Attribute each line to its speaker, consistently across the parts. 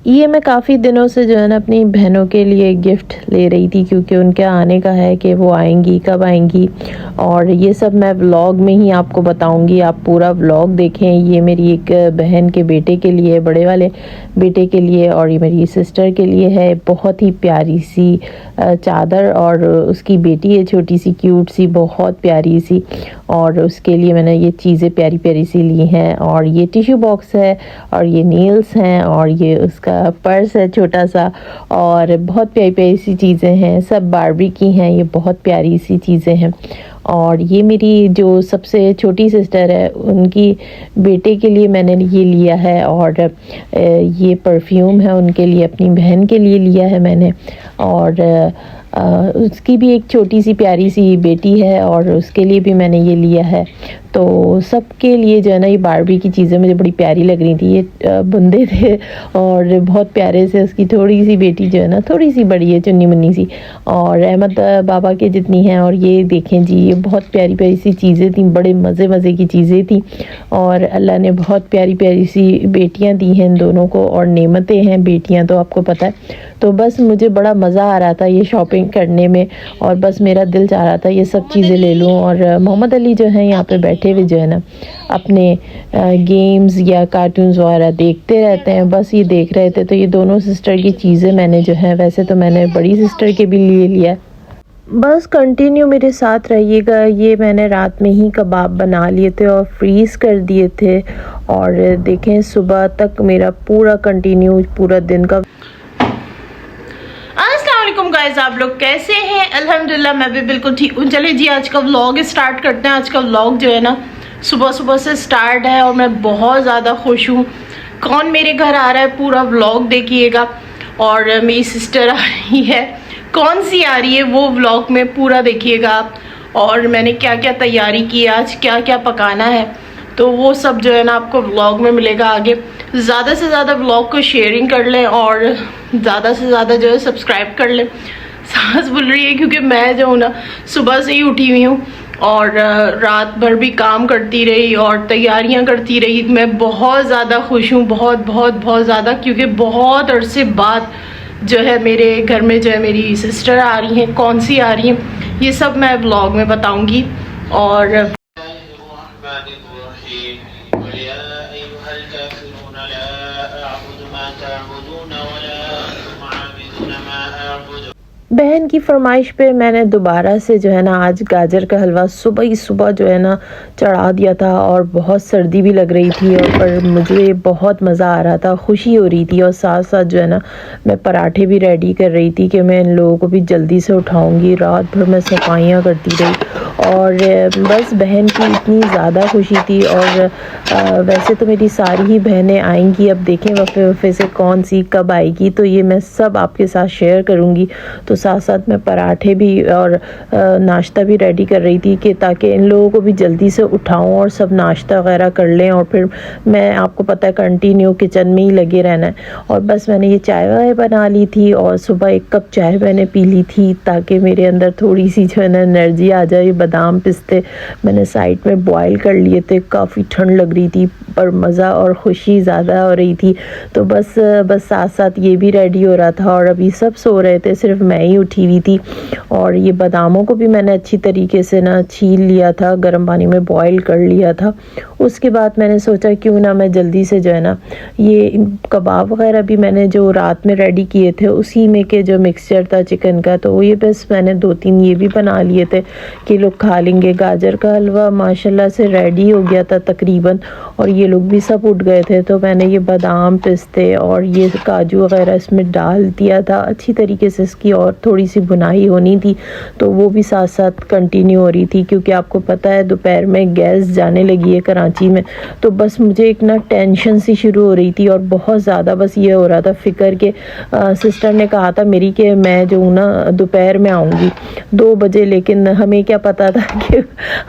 Speaker 1: ये मैं काफ़ी दिनों से जो है ना अपनी बहनों के लिए गिफ्ट ले रही थी, क्योंकि उनके आने का है कि वो आएंगी कब आएंगी। और ये सब मैं व्लॉग में ही आपको बताऊंगी, आप पूरा व्लॉग देखें। ये मेरी एक बहन के बेटे के लिए, बड़े वाले बेटे के लिए, और ये मेरी सिस्टर के लिए है। बहुत ही प्यारी सी चादर, और उसकी बेटी है छोटी सी क्यूट सी, बहुत प्यारी सी, और उसके लिए मैंने ये चीज़ें प्यारी प्यारी सी ली हैं। और ये टिश्यू बॉक्स है, और ये नेल्स हैं, और ये उसका पर्स है छोटा सा, और बहुत प्यारी प्यारी सी चीज़ें हैं। सब बारबी की हैं, ये बहुत प्यारी सी चीज़ें हैं। और ये मेरी जो सबसे छोटी सिस्टर है, उनकी बेटे के लिए मैंने ये लिया है। और ये परफ्यूम है उनके लिए, अपनी बहन के लिए लिया है मैंने। और उसकी भी एक छोटी सी प्यारी सी बेटी है, और उसके लिए भी मैंने ये लिया है। तो सबके लिए जो है ना ये बारबी की चीज़ें मुझे बड़ी प्यारी लग रही थी। ये बुंदे थे और बहुत प्यारे से। उसकी थोड़ी सी बेटी जो है ना थोड़ी सी बड़ी है, चुन्नी मुन्नी सी, और अहमद बाबा के जितनी हैं। और ये देखें जी, ये बहुत प्यारी प्यारी सी चीज़ें थी, बड़े मज़े मज़े की चीज़ें थी। और अल्लाह ने बहुत प्यारी प्यारी सी बेटियां दी हैं इन दोनों को, और नेमतें हैं बेटियां तो आपको पता है। तो बस मुझे बड़ा मज़ा आ रहा था ये शॉपिंग करने में, और बस मेरा दिल चाह रहा था ये सब चीज़ें ले लूँ। और मोहम्मद अली जो हैं यहाँ पे बैठे हुए जो है ना अपने गेम्स या कार्टून्स वगैरह देखते रहते हैं, बस ये देख रहे थे। तो ये दोनों सिस्टर की चीज़ें मैंने जो है, वैसे तो मैंने बड़ी सिस्टर के भी लिए लिया है। बस कंटिन्यू मेरे साथ रहिएगा। ये मैंने रात में ही कबाब बना लिए थे और फ्रीज़ कर दिए थे, और देखें सुबह तक मेरा पूरा कंटिन्यू पूरा दिन का।
Speaker 2: अस्सलामुअलैकुम गाइस, आप लोग कैसे हैं? अल्हम्दुलिल्लाह मैं भी बिल्कुल ठीक हूँ। चलिए जी, आज का व्लॉग स्टार्ट करते हैं। आज का व्लॉग जो है ना सुबह सुबह से स्टार्ट है, और मैं बहुत ज़्यादा खुश हूँ। कौन मेरे घर आ रहा है पूरा व्लॉग देखिएगा। और मेरी सिस्टर आ रही है, कौन सी आ रही है वो व्लॉग में पूरा देखिएगा आप। और मैंने क्या क्या तैयारी की है, आज क्या क्या पकाना है, तो वो सब जो है ना आपको व्लॉग में मिलेगा आगे। ज़्यादा से ज़्यादा व्लॉग को शेयरिंग कर लें, और ज़्यादा से ज़्यादा जो है सब्सक्राइब कर लें। सांस भूल रही है क्योंकि मैं जो हूँ ना सुबह से ही उठी हुई हूँ, और रात भर भी काम करती रही और तैयारियां करती रही। मैं बहुत ज़्यादा खुश हूँ, बहुत बहुत बहुत ज़्यादा, क्योंकि बहुत अरसे बाद जो है मेरे घर में जो है मेरी सिस्टर आ रही हैं। कौन सी आ रही हैं ये सब मैं व्लॉग में बताऊँगी। और
Speaker 1: बहन की फरमाइश पे मैंने दोबारा से जो है ना आज गाजर का हलवा सुबह ही सुबह जो है ना चढ़ा दिया था। और बहुत सर्दी भी लग रही थी, और पर मुझे बहुत मज़ा आ रहा था, खुशी हो रही थी। और साथ साथ जो है ना मैं पराठे भी रेडी कर रही थी कि मैं इन लोगों को भी जल्दी से उठाऊंगी। रात भर मैं सफाइयाँ करती रही, और बस बहन की इतनी ज़्यादा खुशी थी। और वैसे तो मेरी सारी ही बहनें आएंगी, अब देखें वफ़े वफ़े से कौन सी कब आएगी, तो ये मैं सब आपके साथ शेयर करूँगी। तो साथ साथ मैं पराठे भी और नाश्ता भी रेडी कर रही थी कि ताकि इन लोगों को भी जल्दी से उठाऊं और सब नाश्ता वगैरह कर लें। और फिर मैं, आपको पता है, कंटिन्यू किचन में ही लगे रहना है। और बस मैंने ये चाय वाय बना ली थी, और सुबह 1 कप चाय मैंने पी ली थी ताकि मेरे अंदर थोड़ी सी जो है ना एनर्जी आ जाए। बादाम पिस्ते मैंने साइड में बॉयल कर लिए थे, काफ़ी ठंड लग रही थी पर मज़ा और खुशी ज़्यादा हो रही थी। तो बस साथ साथ ये भी रेडी हो रहा था, और अभी सब सो रहे थे, सिर्फ मैं ही उठी हुई थी। और ये बादामों को भी मैंने अच्छी तरीके से ना छील लिया था, गर्म पानी में बॉईल कर लिया था। उसके बाद मैंने सोचा क्यों ना मैं जल्दी से जो है ना ये कबाब वगैरह भी मैंने जो रात में रेडी किए थे उसी में के जो मिक्सचर था चिकन का, तो ये बस मैंने 2-3 ये भी बना लिए थे कि लोग खा लेंगे। गाजर का हलवा माशाल्लाह से रेडी हो गया था तकरीबन, और ये लोग भी सब उठ गए थे। तो मैंने ये बादाम पिस्ते और ये काजू वगैरह इसमें डाल दिया था अच्छी तरीके से। इसकी और थोड़ी सी बुनाई होनी थी, तो वो भी साथ साथ कंटिन्यू हो रही थी, क्योंकि आपको पता है दोपहर में गैस जाने लगी है कराची में। तो बस मुझे एक ना टेंशन सी शुरू हो रही थी, और बहुत ज़्यादा बस ये हो रहा था फ़िक्र के सिस्टर ने कहा था मेरी कि मैं जो हूँ ना दोपहर में आऊँगी 2 बजे, लेकिन हमें क्या पता था कि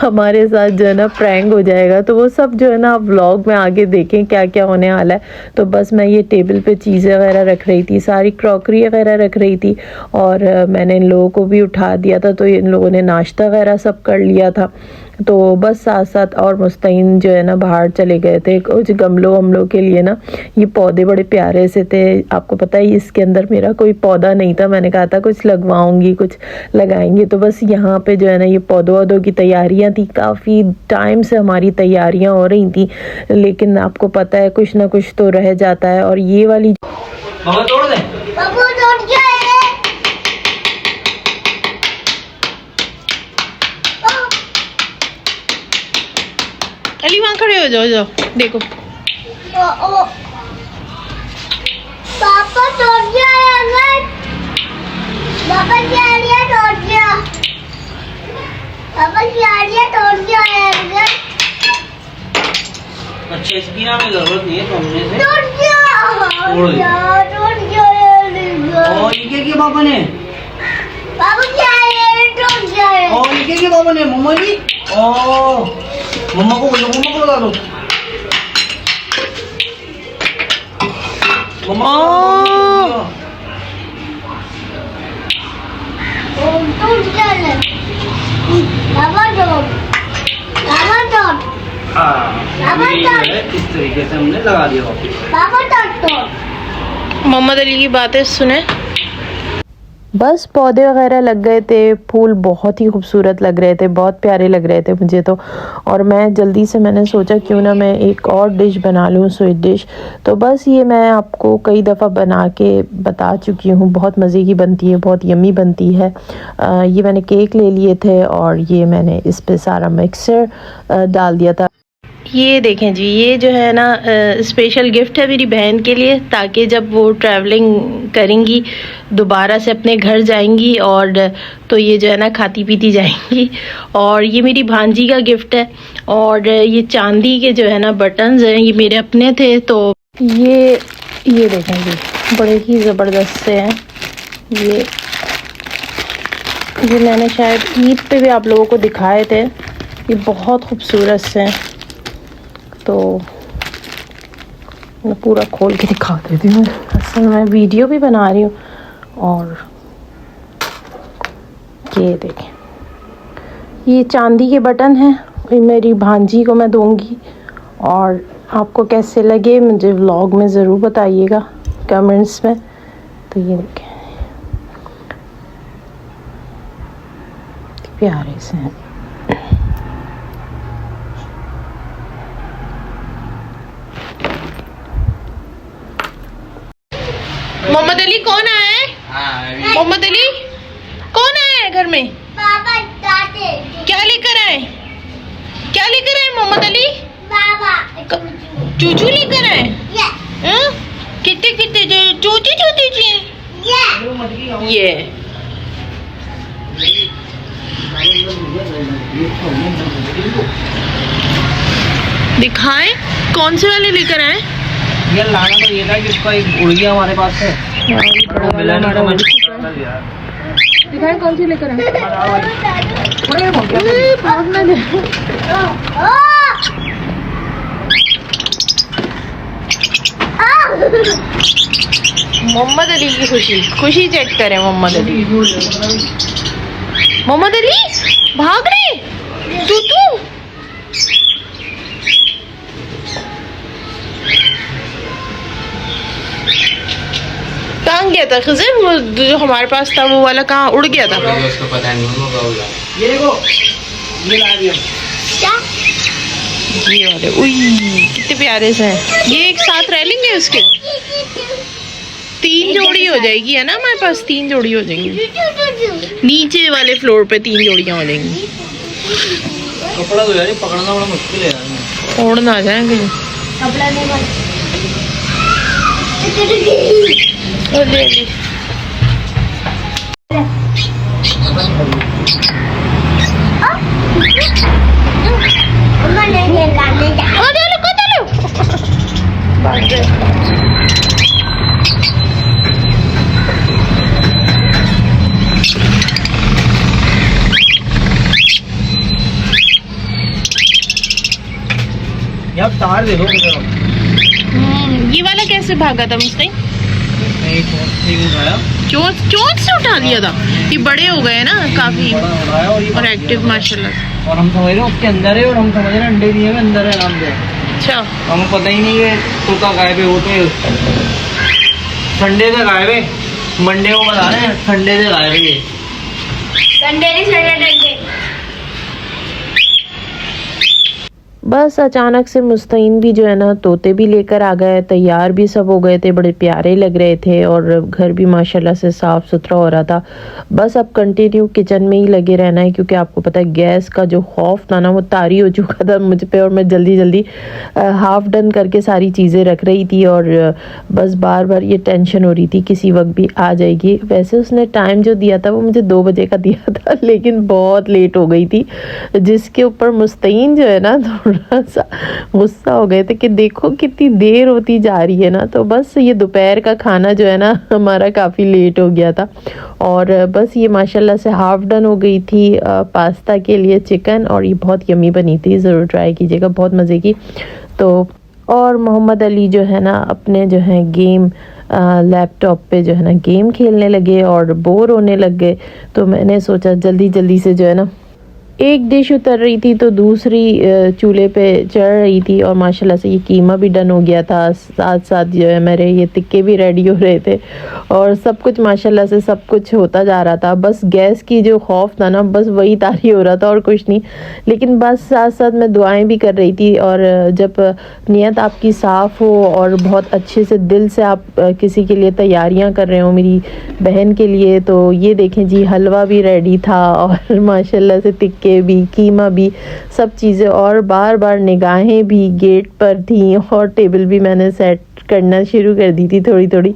Speaker 1: हमारे साथ जो है ना प्रैंक हो जाएगा। तो वो सब जो है ना आप व्लॉग में आगे देखें क्या क्या होने वाला है। तो बस मैं ये टेबल पे चीज़ें वगैरह रख रही थी, सारी क्रॉकरी वगैरह रख रही थी, और मैंने इन लोगों को भी उठा दिया था। तो इन लोगों ने नाश्ता वगैरह सब कर लिया था, तो बस साथ साथ और मुस्तैन जो है ना बाहर चले गए थे कुछ गमलों के लिए ना। ये पौधे बड़े प्यारे से थे, आपको पता ही इसके अंदर मेरा कोई पौधा नहीं था। मैंने कहा था कुछ लगवाऊंगी, कुछ लगाएंगे। तो बस यहाँ पे जो है ना ये पौधों की तैयारियां थी, काफ़ी टाइम से हमारी तैयारियां हो रही थी, लेकिन आपको पता है कुछ ना कुछ तो रह जाता है। और ये वाली
Speaker 3: मामा तोड़ दे।
Speaker 2: अली वहाँ खड़े हो जाओ, जाओ देखो।
Speaker 4: पापा तोड़ गया, पापा क्या तोड़ गया, पापा क्या तोड़ गया।
Speaker 3: अच्छे इसकी ना में जरूरत नहीं है तोड़ने से।
Speaker 4: तोड़ गया, तोड़ गया।
Speaker 3: और ये क्या पापा ने?
Speaker 4: पापा क्या है, तोड़ गया।
Speaker 3: और ये क्या पापा ने? मम्मा जी। ओ मम्मा को बोलो, मम्मा को लगा दो। मम्मा
Speaker 4: तोड़ गया। पापा तोड़, पापा तोड़, पापा तोड़।
Speaker 3: इस तरीके से हमने लगा दिया वापस।
Speaker 4: पापा तोड़।
Speaker 2: मोहम्मद अली की बातें सुने।
Speaker 1: बस पौधे वगैरह लग गए थे, फूल बहुत ही खूबसूरत लग रहे थे, बहुत प्यारे लग रहे थे मुझे तो। और मैं जल्दी से मैंने सोचा क्यों ना मैं एक और डिश बना लूँ, स्वीट डिश। तो बस ये मैं आपको कई दफ़ा बना के बता चुकी हूँ, बहुत मज़े की बनती है, बहुत यम्मी बनती है। ये मैंने केक ले लिए थे और ये मैंने इस पे सारा मिक्सर डाल दिया था।
Speaker 2: ये देखें जी, ये जो है ना स्पेशल गिफ्ट है मेरी बहन के लिए, ताकि जब वो ट्रैवलिंग करेंगी दोबारा से अपने घर जाएंगी और तो ये जो है ना खाती पीती जाएंगी। और ये मेरी भांजी का गिफ्ट है। और ये चांदी के जो है ना बटन्स हैं, ये मेरे अपने थे। तो ये देखें जी, बड़े ही ज़बरदस्त से हैं। ये मैंने शायद ईद पे भी आप लोगों को दिखाए थे। ये बहुत खूबसूरत से हैं, तो मैं पूरा खोल के दिखा देती हूँ। असल मैं वीडियो भी बना रही हूँ। और ये देखें, ये चांदी के बटन हैं, ये मेरी भांजी को मैं दूंगी। और आपको कैसे लगे मुझे व्लॉग में ज़रूर बताइएगा कमेंट्स में। तो ये देखें प्यारे से हैं। मोहम्मद अली कौन आया है? मोहम्मद अली कौन आया है घर में?
Speaker 4: पापा दादी।
Speaker 2: क्या लेकर आए? क्या लेकर आए मोहम्मद अली?
Speaker 4: पापा
Speaker 2: चूचू लेकर आए?
Speaker 4: ये
Speaker 2: कितने चूची जी? ये दिखाएं कौन से वाले लेकर आए?
Speaker 3: ये लाना तो ये था कि उसका एक उड़ गया हमारे पास से।
Speaker 2: दिखाएं कौन सी लेकर आए? मोहम्मद अली की खुशी चेक करें। मोहम्मद अली भाग रहे तू कहाँ गया था खिज़र? वो जो हमारे पास था वो वाला कहाँ उड़ गया था?
Speaker 3: उसको पता नहीं। ये देखो, ये ला दिया।
Speaker 2: ये वाले उई कितने प्यारे से हैं। ये एक साथ रह लेंगे, उसके 3 जोड़ी हो जाएगी, है ना? हमारे पास 3 जोड़ी हो जाएंगी। नीचे वाले फ्लोर पे 3 जोड़ियां हो जाएंगी।
Speaker 3: कपड़ा तो यार पकड़ना बड़ा मुश्किल है यार।
Speaker 2: ओढ़ ना जाएंगे।
Speaker 4: कपड़ा नहीं बन।
Speaker 3: यार तार दे दो।
Speaker 2: ये वाला कैसे भागा था मुझसे?
Speaker 3: नहीं नहीं उठाया,
Speaker 2: चोंच चोंच से उठा लिया था। ये बड़े हो गए ना काफी
Speaker 3: बड़ा उठाया और ये
Speaker 2: और एक्टिव माशाल्लाह से।
Speaker 3: और हम समझ रहे हैं उसके अंदर है और हम समझ रहे हैं अंडे दिए हुए अंदर है आराम से।
Speaker 2: अच्छा
Speaker 3: हमें पता ही नहीं है तोता गायब है, वो तो संडे से गायब है, मंडे को बता रहे हैं संडे से गायब है ये।
Speaker 4: संडे नहीं सैटरडे।
Speaker 1: बस अचानक से मुस्तईन भी जो है ना तोते भी लेकर आ गए, तैयार भी सब हो गए थे, बड़े प्यारे लग रहे थे और घर भी माशाल्लाह से साफ़ सुथरा हो रहा था। बस अब कंटिन्यू किचन में ही लगे रहना है, क्योंकि आपको पता है गैस का जो खौफ था ना वो तारी हो चुका था मुझ पे, और मैं जल्दी जल्दी हाफ डन करके सारी चीज़ें रख रही थी और बस बार बार ये टेंशन हो रही थी किसी वक्त भी आ जाएगी। वैसे उसने टाइम जो दिया था वो मुझे 2 बजे का दिया था, लेकिन बहुत लेट हो गई थी, जिसके ऊपर मुस्तईन जो है ना थोड़ा सा गुस्सा हो गए थे कि देखो कितनी देर होती जा रही है ना। तो बस ये दोपहर का खाना जो है ना हमारा काफ़ी लेट हो गया था और बस ये माशाल्लाह से हाफ डन हो गई थी पास्ता के लिए चिकन, और ये बहुत यमी बनी थी, ज़रूर ट्राई कीजिएगा, बहुत मज़े की। तो और मोहम्मद अली जो है ना अपने जो है गेम लैपटॉप पे जो है ना गेम खेलने लगे और बोर होने लग गए। तो मैंने सोचा जल्दी जल्दी से जो है ना एक डिश उतर रही थी तो दूसरी चूल्हे पे चढ़ रही थी, और माशाल्लाह से ये कीमा भी डन हो गया था, साथ साथ जो है मेरे ये टिक्के भी रेडी हो रहे थे और सब कुछ माशाल्लाह से सब कुछ होता जा रहा था। बस गैस की जो खौफ था ना बस वही तारी हो रहा था और कुछ नहीं, लेकिन बस साथ साथ मैं दुआएं भी कर रही थी। और जब नीयत आपकी साफ़ हो और बहुत अच्छे से दिल से आप किसी के लिए तैयारियां कर रहे हो, मेरी बहन के लिए, तो ये देखें जी हलवा भी रेडी था और माशाल्लाह से टिक्के भी, कीमा भी, सब चीज़ें, और बार बार निगाहें भी गेट पर थी और टेबल भी मैंने सेट करना शुरू कर दी थी थोड़ी थोड़ी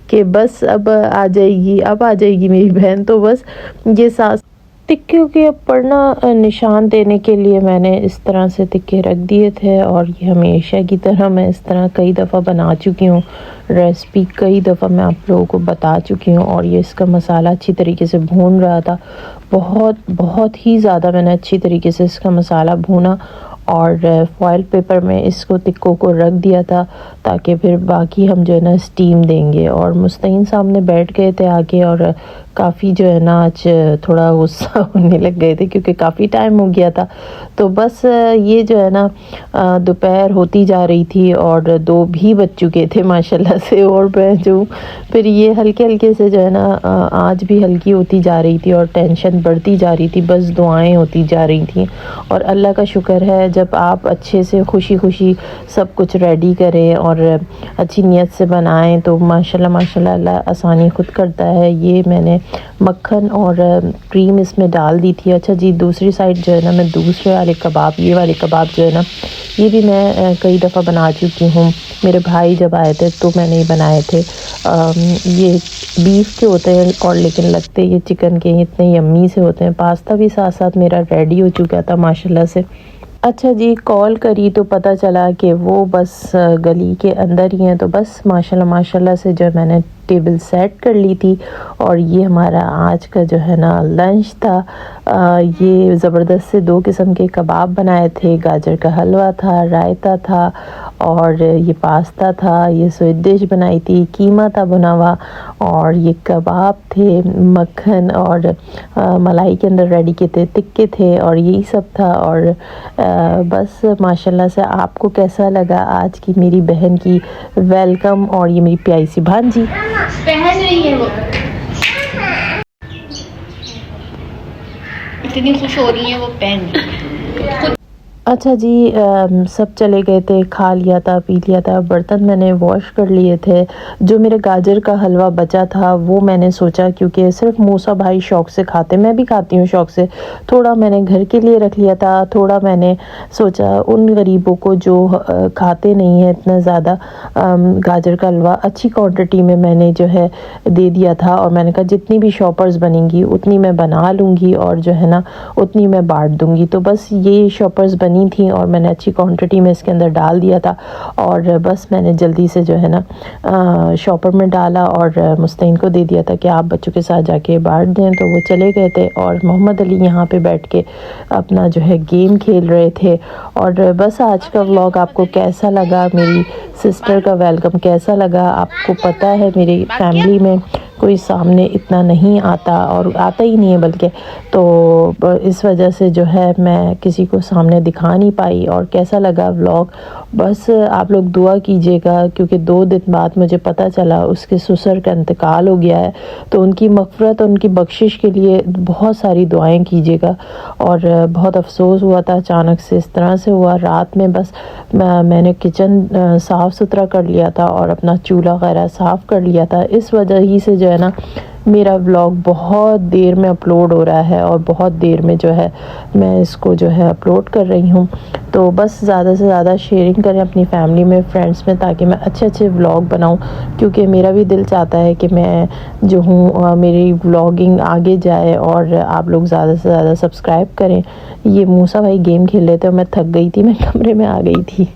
Speaker 1: कि बस अब आ जाएगी मेरी बहन। तो बस ये सास टिक्के के ऊपर ना निशान देने के लिए मैंने इस तरह से टिक्के रख दिए थे, और ये हमेशा की तरह मैं इस तरह कई दफ़ा बना चुकी हूँ, रेसिपी कई दफ़ा मैं आप लोगों को बता चुकी हूँ। और ये इसका मसाला अच्छी तरीके से भून रहा था, बहुत ही ज़्यादा मैंने अच्छी तरीके से इसका मसाला भूना और फॉयल पेपर में इसको टिक्कों को रख दिया था ताकि फिर बाकी हम जो है ना स्टीम देंगे। और मुस्तईन सामने बैठ गए थे आगे और काफ़ी जो है ना आज थोड़ा गुस्सा होने लग गए थे क्योंकि काफ़ी टाइम हो गया था। तो बस ये जो है ना दोपहर होती जा रही थी और 2 भी बज चुके थे माशाल्लाह से, और मैं जो फिर ये हल्के हल्के से जो है ना आज भी हल्की होती जा रही थी और टेंशन बढ़ती जा रही थी, बस दुआएं होती जा रही थी। और अल्लाह का शुक्र है जब आप अच्छे से खुशी खुशी सब कुछ रेडी करें और अच्छी नीयत से बनाएं तो माशाल्लाह अल्लाह आसानी खुद करता है। ये मैंने मक्खन और क्रीम इसमें डाल दी थी। अच्छा जी, दूसरी साइड जो है ना मैं दूसरे वाले कबाब, ये वाले कबाब जो है ना ये भी मैं कई दफ़ा बना चुकी हूँ। मेरे भाई जब आए थे तो मैंने ये बनाए थे। ये बीफ के होते हैं और लेकिन लगते ये चिकन के इतने यम्मी से होते हैं। पास्ता भी साथ साथ मेरा रेडी हो चुका था माशाल्लाह से। अच्छा जी, कॉल करी तो पता चला कि वो बस गली के अंदर ही हैं। तो बस माशाल्लाह से जो मैंने टेबल सेट कर ली थी और ये हमारा आज का जो है ना लंच था। ये ज़बरदस्त से 2 किस्म के कबाब बनाए थे, गाजर का हलवा था, रायता था और ये पास्ता था, ये स्वीट डिश बनाई थी, कीमा था भुना हुआ और ये कबाब थे, मक्खन और मलाई के अंदर रेडी किए थे, टिक्के थे और यही सब था। और बस माशाल्लाह से आपको कैसा लगा आज की मेरी बहन की वेलकम और ये मेरी प्यारी सी भांजी
Speaker 4: पहन रही है वो, इतनी खुश हो रही है वो पहन रही है।
Speaker 1: अच्छा जी, सब चले गए थे, खा लिया था, पी लिया था, बर्तन मैंने वॉश कर लिए थे। जो मेरे गाजर का हलवा बचा था वो मैंने सोचा क्योंकि सिर्फ मूसा भाई शौक़ से खाते, मैं भी खाती हूँ शौक़ से, थोड़ा मैंने घर के लिए रख लिया था, थोड़ा मैंने सोचा उन गरीबों को जो खाते नहीं हैं इतना ज़्यादा गाजर का हलवा, अच्छी क्वांटिटी में मैंने जो है दे दिया था। और मैंने कहा जितनी भी शॉपर्स बनेंगी उतनी मैं बना लूँगी और जो है ना उतनी मैं बांट दूँगी। तो बस ये शॉपर्स बनी बनी थी और मैंने अच्छी क्वांटिटी में इसके अंदर डाल दिया था। और बस मैंने जल्दी से जो है ना शॉपर में डाला और मुस्तैन को दे दिया था कि आप बच्चों के साथ जाके बांट दें। तो वो चले गए थे और मोहम्मद अली यहाँ पे बैठ के अपना जो है गेम खेल रहे थे। और बस आज का व्लॉग आपको कैसा लगा, मेरी सिस्टर का वेलकम कैसा लगा? आपको पता है मेरी फैमिली में कोई सामने इतना नहीं आता और आता ही नहीं है बल्कि, तो इस वजह से जो है मैं किसी को सामने दिखा नहीं पाई। और कैसा लगा व्लॉग बस आप लोग दुआ कीजिएगा, क्योंकि 2 दिन बाद मुझे पता चला उसके ससुर का इंतकाल हो गया है। तो उनकी मग़फ़िरत और उनकी बख्शिश के लिए बहुत सारी दुआएं कीजिएगा। और बहुत अफसोस हुआ था, अचानक से इस तरह से हुआ। रात में बस मैंने किचन साफ़ सुथरा कर लिया था और अपना चूल्हा वगैरह साफ़ कर लिया था। इस वजह ही से जो है ना मेरा व्लॉग बहुत देर में अपलोड हो रहा है और बहुत देर में जो है मैं इसको जो है अपलोड कर रही हूँ। तो बस ज़्यादा से ज़्यादा शेयरिंग करें अपनी फैमिली में, फ्रेंड्स में, ताकि मैं अच्छे अच्छे व्लॉग बनाऊँ, क्योंकि मेरा भी दिल चाहता है कि मैं जो हूँ मेरी व्लॉगिंग आगे जाए और आप लोग ज़्यादा से ज़्यादा सब्सक्राइब करें। ये मूसा भाई गेम खेल रहे थे और मैं थक गई थी, मैं कमरे में आ गई थी।